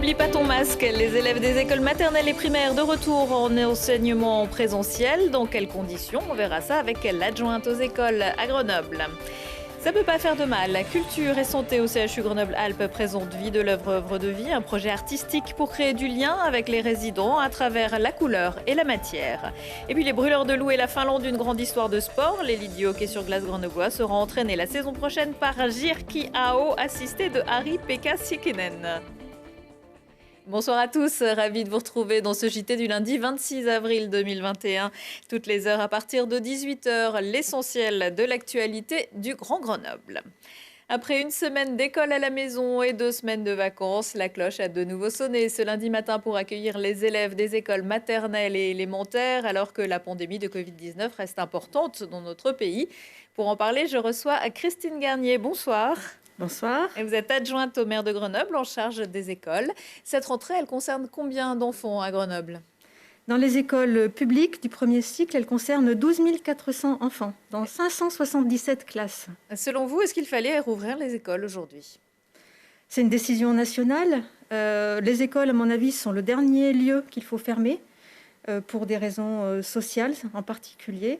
N'oublie pas ton masque. Les élèves des écoles maternelles et primaires de retour en enseignement présentiel. Dans quelles conditions? On verra ça avec l'adjointe aux écoles à Grenoble. Ça peut pas faire de mal. Culture et santé au CHU Grenoble-Alpes présente Vie de l'œuvre, œuvre de vie, un projet artistique pour créer du lien avec les résidents à travers la couleur et la matière. Et puis les brûleurs de loups et la Finlande, une grande histoire de sport. L'élite du hockey sur glace grenoblois sera entraînée la saison prochaine par Jirki Ao, assisté de Harri-Pekka Siekinen. Bonsoir à tous, ravi de vous retrouver dans ce JT du lundi 26 avril 2021. Toutes les heures à partir de 18h, l'essentiel de l'actualité du Grand Grenoble. Après une semaine d'école à la maison et 2 semaines de vacances, la cloche a de nouveau sonné ce lundi matin pour accueillir les élèves des écoles maternelles et élémentaires alors que la pandémie de Covid-19 reste importante dans notre pays. Pour en parler, je reçois Christine Garnier. Bonsoir. Bonsoir. Et vous êtes adjointe au maire de Grenoble en charge des écoles. Cette rentrée, elle concerne combien d'enfants à Grenoble? Dans les écoles publiques du premier cycle, elle concerne 12 400 enfants dans 577 classes. Selon vous, est-ce qu'il fallait rouvrir les écoles aujourd'hui? C'est une décision nationale. Les écoles, à mon avis, sont le dernier lieu qu'il faut fermer pour des raisons sociales en particulier.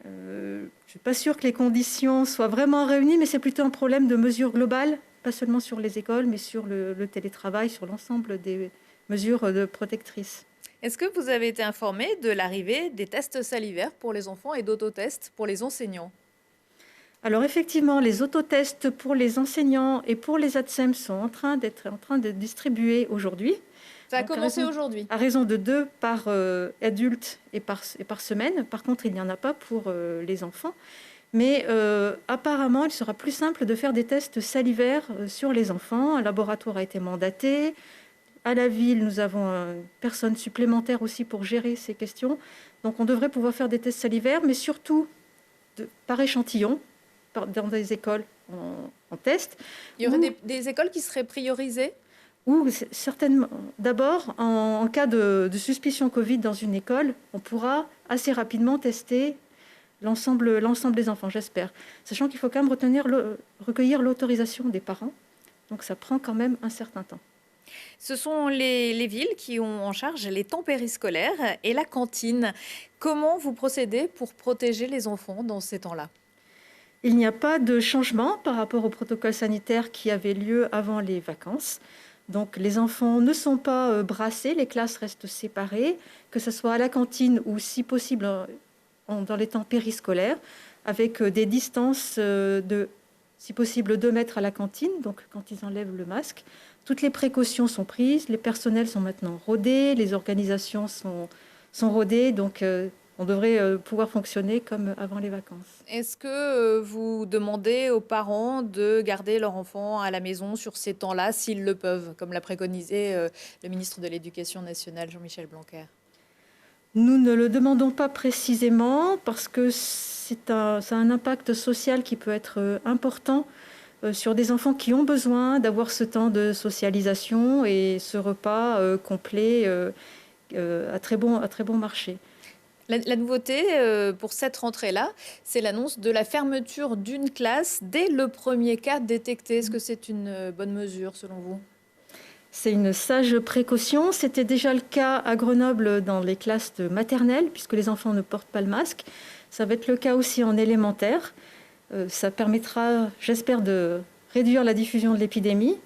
Je ne suis pas sûre que les conditions soient vraiment réunies, mais c'est plutôt un problème de mesures globales, pas seulement sur les écoles, mais sur le télétravail, sur l'ensemble des mesures protectrices. Est-ce que vous avez été informé de l'arrivée des tests salivaires pour les enfants et d'autotests pour les enseignants? Alors effectivement, les autotests pour les enseignants et pour les ATSEM sont en train de distribuer aujourd'hui. Ça a commencé aujourd'hui. À raison de 2 par adulte et par semaine. Par contre, il n'y en a pas pour les enfants. Mais apparemment, il sera plus simple de faire des tests salivaires sur les enfants. Un laboratoire a été mandaté. À la ville, nous avons une personne supplémentaire aussi pour gérer ces questions. Donc, on devrait pouvoir faire des tests salivaires, mais surtout par échantillon, dans des écoles en test. Il y aurait des écoles qui seraient priorisées? Ou certainement, d'abord, en cas de suspicion Covid dans une école, on pourra assez rapidement tester l'ensemble des enfants, j'espère. Sachant qu'il faut quand même recueillir l'autorisation des parents. Donc ça prend quand même un certain temps. Ce sont les villes qui ont en charge les temps périscolaires et la cantine. Comment vous procédez pour protéger les enfants dans ces temps-là? Il n'y a pas de changement par rapport au protocole sanitaire qui avait lieu avant les vacances. Donc les enfants ne sont pas brassés, les classes restent séparées, que ce soit à la cantine ou si possible dans les temps périscolaires, avec des distances de, si possible, 2 mètres à la cantine, donc quand ils enlèvent le masque. Toutes les précautions sont prises, les personnels sont maintenant rodés, les organisations sont rodées, donc on devrait pouvoir fonctionner comme avant les vacances. Est-ce que vous demandez aux parents de garder leur enfant à la maison sur ces temps-là, s'ils le peuvent, comme l'a préconisé le ministre de l'Éducation nationale, Jean-Michel Blanquer? Nous ne le demandons pas précisément parce que ça a un impact social qui peut être important sur des enfants qui ont besoin d'avoir ce temps de socialisation et ce repas complet à très bon marché. La nouveauté pour cette rentrée-là, c'est l'annonce de la fermeture d'une classe dès le premier cas détecté. Est-ce que c'est une bonne mesure selon vous? C'est une sage précaution. C'était déjà le cas à Grenoble dans les classes de maternelle, puisque les enfants ne portent pas le masque. Ça va être le cas aussi en élémentaire. Ça permettra, j'espère, de réduire la diffusion de l'épidémie.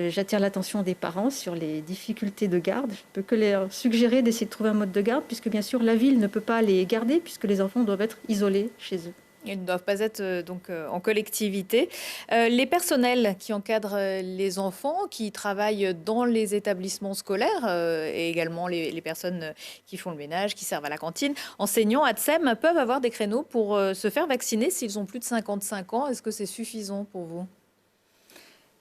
J'attire l'attention des parents sur les difficultés de garde. Je ne peux que leur suggérer d'essayer de trouver un mode de garde, puisque bien sûr la ville ne peut pas les garder, puisque les enfants doivent être isolés chez eux. Ils ne doivent pas être en collectivité. Les personnels qui encadrent les enfants, qui travaillent dans les établissements scolaires et également les personnes qui font le ménage, qui servent à la cantine, enseignants, ATSEM, peuvent avoir des créneaux pour se faire vacciner s'ils ont plus de 55 ans. Est-ce que c'est suffisant pour vous?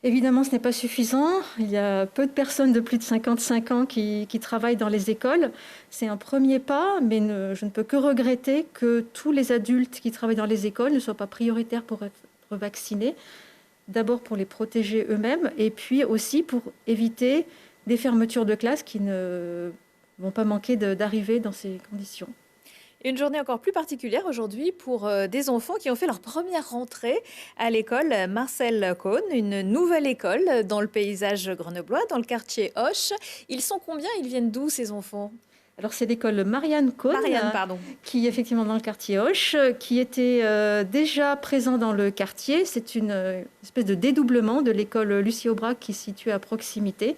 Évidemment, ce n'est pas suffisant. Il y a peu de personnes de plus de 55 ans qui travaillent dans les écoles. C'est un premier pas, mais je ne peux que regretter que tous les adultes qui travaillent dans les écoles ne soient pas prioritaires pour être vaccinés. D'abord pour les protéger eux-mêmes et puis aussi pour éviter des fermetures de classes qui ne vont pas manquer d'arriver dans ces conditions. Une journée encore plus particulière aujourd'hui pour des enfants qui ont fait leur première rentrée à l'école Marcel Cohn, une nouvelle école dans le paysage grenoblois, dans le quartier Hoche. Ils sont combien? Ils viennent d'où ces enfants? Alors c'est l'école Marianne Cohn, Marianne, pardon. qui est effectivement dans le quartier Hoche, qui était déjà présent dans le quartier. C'est une espèce de dédoublement de l'école Lucie Aubrac qui est située à proximité.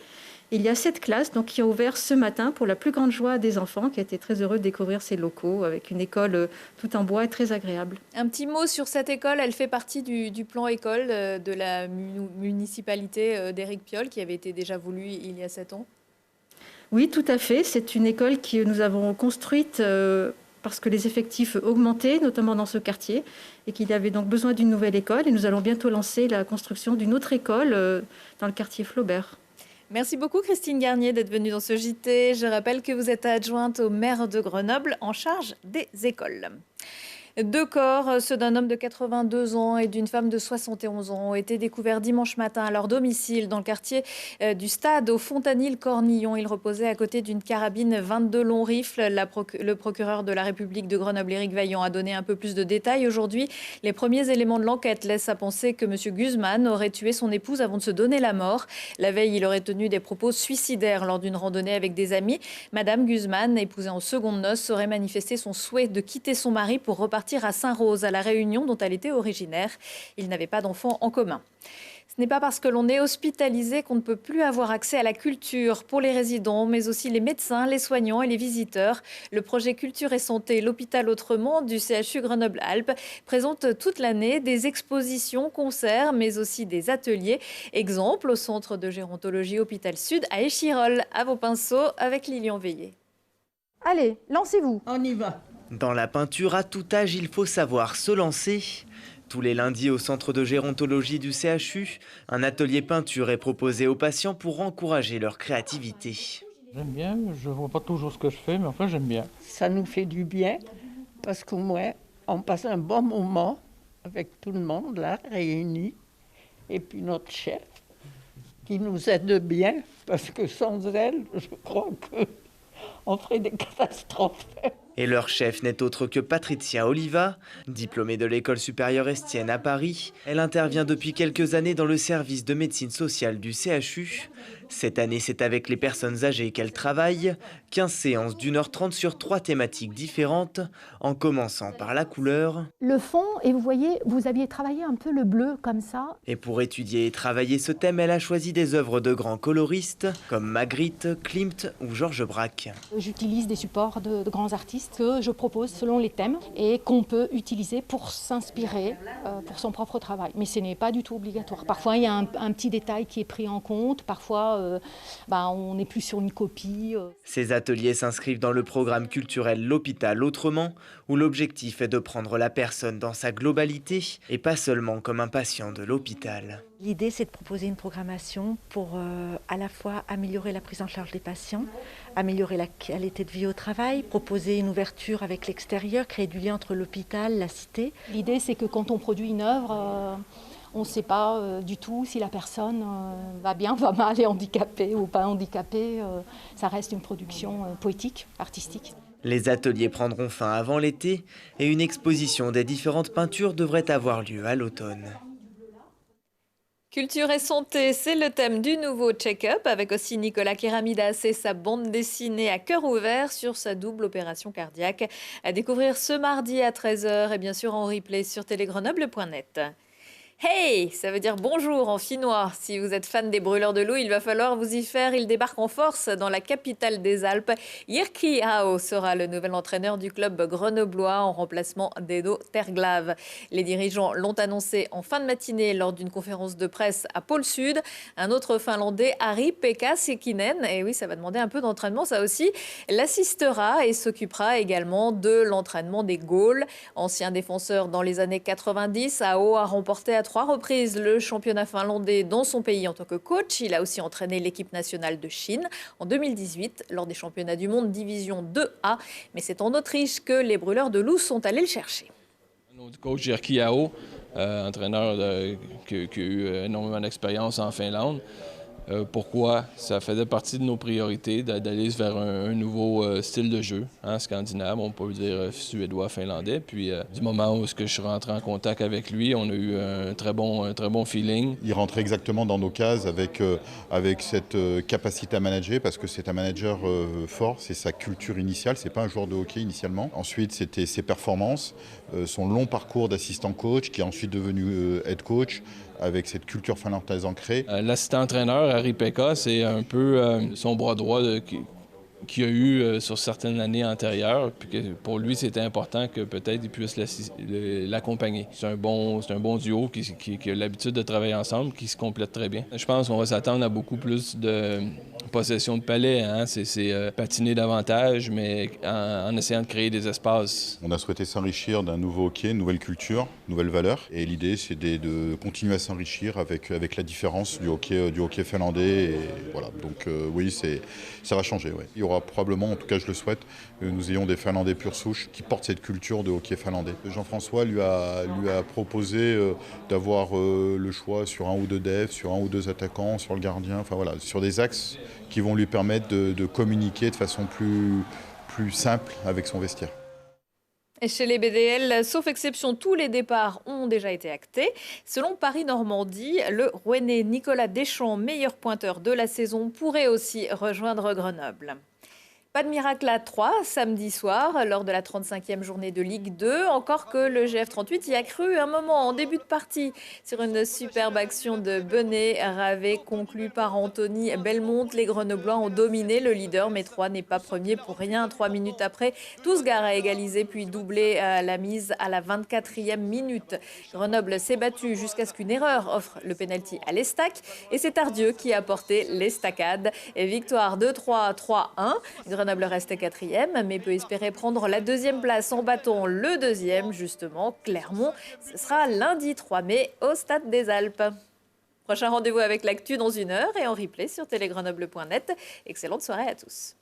Il y a 7 classes donc, qui ont ouvert ce matin pour la plus grande joie des enfants, qui a été très heureux de découvrir ces locaux avec une école tout en bois et très agréable. Un petit mot sur cette école, elle fait partie du plan école de la municipalité d'Éric Piolle qui avait été déjà voulu il y a 7 ans. Oui, tout à fait. C'est une école que nous avons construite parce que les effectifs augmentaient, notamment dans ce quartier, et qu'il y avait donc besoin d'une nouvelle école. Et nous allons bientôt lancer la construction d'une autre école dans le quartier Flaubert. Merci beaucoup Christine Garnier d'être venue dans ce JT. Je rappelle que vous êtes adjointe au maire de Grenoble en charge des écoles. 2 corps, ceux d'un homme de 82 ans et d'une femme de 71 ans, ont été découverts dimanche matin à leur domicile dans le quartier du Stade au Fontanil-Cornillon. Ils reposaient à côté d'une carabine 22 longs rifles. Le procureur de la République de Grenoble, Éric Vaillant, a donné un peu plus de détails aujourd'hui. Les premiers éléments de l'enquête laissent à penser que M. Guzman aurait tué son épouse avant de se donner la mort. La veille, il aurait tenu des propos suicidaires lors d'une randonnée avec des amis. Madame Guzman, épousée en seconde noces, aurait manifesté son souhait de quitter son mari pour repartir à Saint-Rose, à La Réunion, dont elle était originaire. Ils n'avaient pas d'enfants en commun. Ce n'est pas parce que l'on est hospitalisé qu'on ne peut plus avoir accès à la culture pour les résidents, mais aussi les médecins, les soignants et les visiteurs. Le projet Culture et Santé, l'hôpital Autrement du CHU Grenoble-Alpes présente toute l'année des expositions, concerts, mais aussi des ateliers. Exemple au centre de gérontologie Hôpital Sud à Échirolles. À vos pinceaux avec Lilian Veillé. Allez, lancez-vous. On y va. Dans la peinture à tout âge, il faut savoir se lancer. Tous les lundis au centre de gérontologie du CHU, un atelier peinture est proposé aux patients pour encourager leur créativité. J'aime bien, je vois pas toujours ce que je fais, mais enfin j'aime bien. Ça nous fait du bien parce qu'au moins on passe un bon moment avec tout le monde là réuni et puis notre chef qui nous aide bien parce que sans elle, je crois qu'on ferait des catastrophes. Et leur chef n'est autre que Patricia Oliva, diplômée de l'école supérieure Estienne à Paris. Elle intervient depuis quelques années dans le service de médecine sociale du CHU. Cette année, c'est avec les personnes âgées qu'elle travaille. 15 séances d'1h30 sur 3 thématiques différentes, en commençant par la couleur. Le fond, et vous voyez, vous aviez travaillé un peu le bleu comme ça. Et pour étudier et travailler ce thème, elle a choisi des œuvres de grands coloristes, comme Magritte, Klimt ou Georges Braque. J'utilise des supports de grands artistes que je propose selon les thèmes et qu'on peut utiliser pour s'inspirer pour son propre travail. Mais ce n'est pas du tout obligatoire. Parfois, il y a un petit détail qui est pris en compte. Parfois, on n'est plus sur une copie. Ces ateliers s'inscrivent dans le programme culturel L'Hôpital Autrement, où l'objectif est de prendre la personne dans sa globalité et pas seulement comme un patient de l'hôpital. L'idée, c'est de proposer une programmation pour à la fois améliorer la prise en charge des patients, améliorer la qualité de vie au travail, proposer une ouverture avec l'extérieur, créer du lien entre l'hôpital, la cité. L'idée, c'est que quand on produit une œuvre, on ne sait pas du tout si la personne va bien, va mal, est handicapée ou pas handicapée. Ça reste une production poétique, artistique. Les ateliers prendront fin avant l'été et une exposition des différentes peintures devrait avoir lieu à l'automne. Culture et santé, c'est le thème du nouveau check-up, avec aussi Nicolas Keramidas et sa bande dessinée à cœur ouvert sur sa double opération cardiaque. À découvrir ce mardi à 13h et bien sûr en replay sur télégrenoble.net. Hey, ça veut dire bonjour en finnois. Si vous êtes fan des brûleurs de loup, il va falloir vous y faire. Il débarque en force dans la capitale des Alpes. Jirki Hao sera le nouvel entraîneur du club grenoblois en remplacement d'Edo Terglav. Les dirigeants l'ont annoncé en fin de matinée lors d'une conférence de presse à Pôle Sud. Un autre Finlandais, Ari-Pekka Sekinen, et oui, ça va demander un peu d'entraînement, ça aussi, l'assistera et s'occupera également de l'entraînement des Gaules. Ancien défenseur dans les années 90, Hao a remporté à 3 reprises le championnat finlandais dans son pays en tant que coach. Il a aussi entraîné l'équipe nationale de Chine en 2018 lors des championnats du monde division 2A. Mais c'est en Autriche que les brûleurs de loups sont allés le chercher. Notre coach Jirki Hao, entraîneur qui a eu énormément d'expérience en Finlande. pourquoi ça faisait partie de nos priorités d'aller vers un nouveau style de jeu, hein, scandinave, on peut dire suédois, finlandais. Puis du moment où je suis rentré en contact avec lui, on a eu un très bon feeling. Il rentrait exactement dans nos cases avec cette capacité à manager, parce que c'est un manager fort, c'est sa culture initiale, c'est pas un joueur de hockey initialement. Ensuite, c'était ses performances, son long parcours d'assistant coach, qui est ensuite devenu head coach, avec cette culture finlandaise ancrée. L'assistant-entraîneur, Harry Pekka, c'est un peu son bras droit qu'il a eu sur certaines années antérieures. Puis que pour lui, c'était important que peut-être il puisse l'accompagner. C'est un bon duo qui a l'habitude de travailler ensemble, qui se complète très bien. Je pense qu'on va s'attendre à beaucoup plus de possession de palais. Hein? C'est patiner davantage, mais en essayant de créer des espaces. On a souhaité s'enrichir d'un nouveau hockey, une nouvelle culture, nouvelles valeurs. Et l'idée, c'est de continuer à s'enrichir avec la différence du hockey finlandais. Et voilà. Donc oui, ça va changer. Ouais. Il y aura probablement, en tout cas je le souhaite, que nous ayons des Finlandais pure souche qui portent cette culture de hockey finlandais. Jean-François lui a proposé d'avoir le choix sur un ou deux devs, sur un ou deux attaquants, sur le gardien, enfin voilà, sur des axes qui vont lui permettre de communiquer de façon plus simple avec son vestiaire. Et chez les BDL, sauf exception, tous les départs ont déjà été actés. Selon Paris-Normandie, le Rouennais Nicolas Deschamps, meilleur pointeur de la saison, pourrait aussi rejoindre Grenoble. Pas de miracle à 3 samedi soir lors de la 35e journée de Ligue 2. Encore que le GF38 y a cru un moment en début de partie sur une superbe action de Benet Ravé conclue par Anthony Belmonte. Les Grenoblois ont dominé le leader, mais 3 n'est pas premier pour rien. 3 minutes après, Tousgar a égalisé puis doublé la mise à la 24e minute. Grenoble s'est battu jusqu'à ce qu'une erreur offre le pénalty à l'Estac. Et c'est Tardieu qui a porté l'estacade. Et victoire 2-3, 3-1. Grenoble reste 4e, mais peut espérer prendre la 2e place en battant le 2e, justement, Clermont. Ce sera lundi 3 mai au Stade des Alpes. Prochain rendez-vous avec l'actu dans 1 heure et en replay sur télégrenoble.net. Excellente soirée à tous.